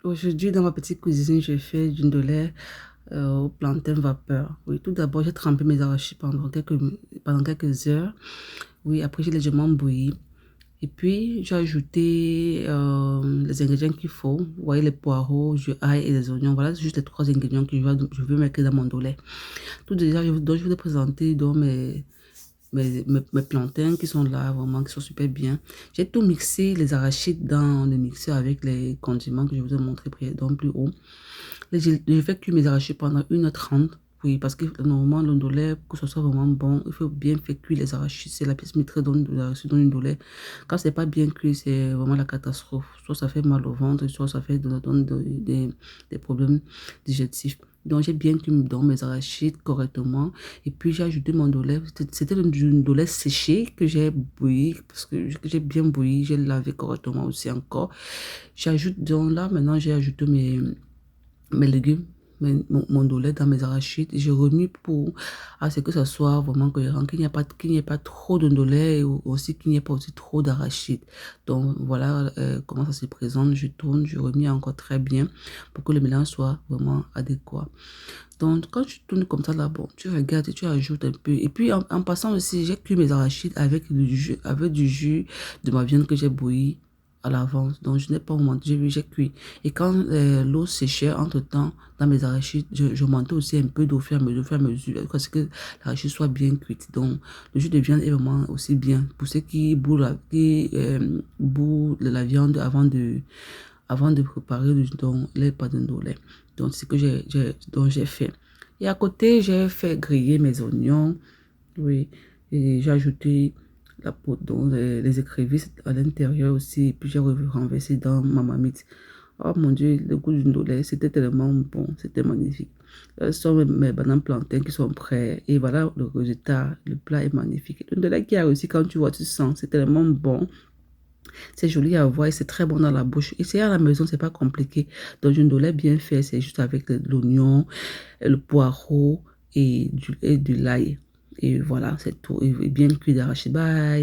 Aujourd'hui, dans ma petite cuisine, je fais du ndolé au plantain vapeur. Oui, tout d'abord, j'ai trempé mes arachides pendant quelques heures. Oui, après, j'ai légèrement bouilli. Et puis, j'ai ajouté les ingrédients qu'il faut. Vous voyez, les poireaux, du ail et les oignons. Voilà, c'est juste les trois ingrédients que je veux mettre dans mon ndolé. Tout déjà, donc, je vous ai présenté donc, mes plantains qui sont là, vraiment, qui sont super bien. J'ai tout mixé, les arachides dans le mixeur avec les condiments que je vous ai montré donc plus haut. J'ai fait cuire mes arachides pendant 1h30. Oui, parce que normalement, le ndolé, pour que ce soit vraiment bon, il faut bien faire cuire les arachides. C'est la pièce maîtresse dans le ndolé. Quand c'est pas bien cuit, c'est vraiment la catastrophe. Soit ça fait mal au ventre, soit ça fait donne des problèmes digestifs. Donc, j'ai bien cuit dans mes arachides correctement. Et puis, j'ai ajouté mon ndolé. C'était du ndolé séché que j'ai bouilli, parce que j'ai bien bouilli. J'ai lavé correctement aussi encore. J'ajoute donc là, maintenant, j'ai ajouté mes légumes, mon ndolé dans mes arachides. Je remue pour à ce que ça soit vraiment cohérent, qu'il n'y ait pas trop de ndolé et aussi qu'il n'y ait pas aussi trop d'arachides. Donc voilà comment ça se présente. Je tourne, je remue encore très bien pour que le mélange soit vraiment adéquat. Donc quand tu tournes comme ça là, bon, tu regardes et tu ajoutes un peu. Et puis en passant aussi, j'ai cuit mes arachides avec du jus de ma viande que j'ai bouilli à l'avance. Donc, je n'ai pas menti, j'ai cuit. Et quand l'eau séchait entre-temps dans mes arachides, je montais aussi un peu d'eau au fur et à mesure, parce que l'arachide soit bien cuite. Donc, le jus de viande est vraiment aussi bien. Pour ceux qui bourrent la viande avant de préparer les pâtes de lait. Donc, c'est ce que j'ai fait. Et à côté, j'ai fait griller mes oignons. Oui, et j'ai ajouté la peau, donc les écrevisses à l'intérieur aussi, et puis j'ai renversé dans ma marmite. Oh mon Dieu, le goût du ndolé, c'était tellement bon, c'était magnifique. Ce sont mes bananes plantains qui sont prêts, et voilà le résultat, le plat est magnifique. Le ndolé qui a réussi, quand tu vois, tu sens, c'est tellement bon, c'est joli à voir et c'est très bon dans la bouche. Et c'est à la maison, c'est pas compliqué. Donc, du ndolé bien fait, c'est juste avec l'oignon, le poireau et du l'ail. Et voilà, c'est tout. Et bien cuit d'arachide. Bye.